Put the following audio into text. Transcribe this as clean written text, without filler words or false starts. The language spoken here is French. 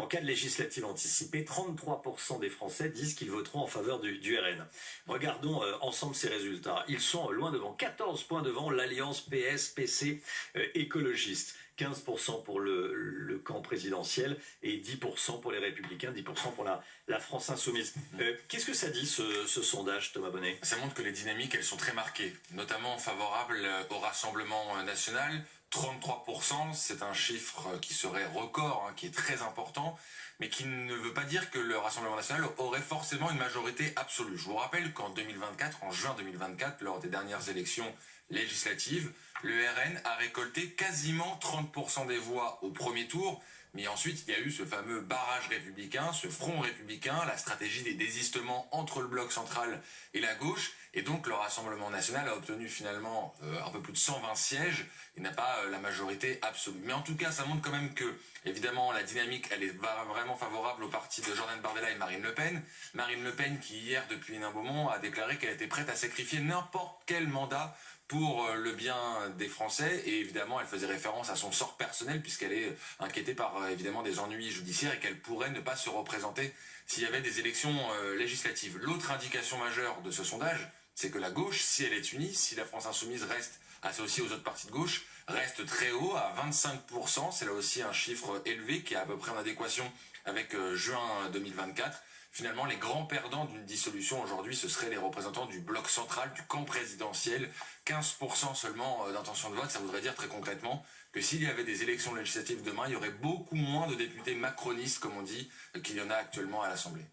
En cas de législative anticipée, 33% des Français disent qu'ils voteront en faveur du RN. Regardons ensemble ces résultats. Ils sont loin devant, 14 points devant l'alliance PS-PC écologiste. 15% pour le camp présidentiel et 10% pour les Républicains, 10% pour la France insoumise. Qu'est-ce que ça dit ce sondage, Thomas Bonnet? Ça montre que les dynamiques, elles sont très marquées, notamment favorables au Rassemblement national. 33%, c'est un chiffre qui serait record, qui est très important, mais qui ne veut pas dire que le Rassemblement national aurait forcément une majorité absolue. Je vous rappelle qu'en 2024, en juin 2024, lors des dernières élections législatives, le RN a récolté quasiment 30% des voix au premier tour, mais ensuite il y a eu ce fameux barrage républicain, ce front républicain, la stratégie des désistements entre le bloc central et la gauche, et donc le Rassemblement national a obtenu finalement un peu plus de 120 sièges, il n'a pas la majorité absolue. Mais en tout cas, ça montre quand même que, évidemment, la dynamique, elle est vraiment favorable au parti de Jordan Bardella et Marine Le Pen. Marine Le Pen qui, hier, depuis Hénin Beaumont, a déclaré qu'elle était prête à sacrifier n'importe quel mandat pour le bien des Français, et évidemment elle faisait référence à son sort personnel puisqu'elle est inquiétée par évidemment des ennuis judiciaires et qu'elle pourrait ne pas se représenter s'il y avait des élections législatives. L'autre indication majeure de ce sondage, c'est que la gauche, si elle est unie, si la France insoumise reste associée aux autres partis de gauche, reste très haut à 25%, c'est là aussi un chiffre élevé qui est à peu près en adéquation avec juin 2024. Finalement, les grands perdants d'une dissolution aujourd'hui, ce seraient les représentants du bloc central, du camp présidentiel. 15% seulement d'intention de vote, ça voudrait dire très concrètement que s'il y avait des élections législatives demain, il y aurait beaucoup moins de députés macronistes, comme on dit, qu'il y en a actuellement à l'Assemblée.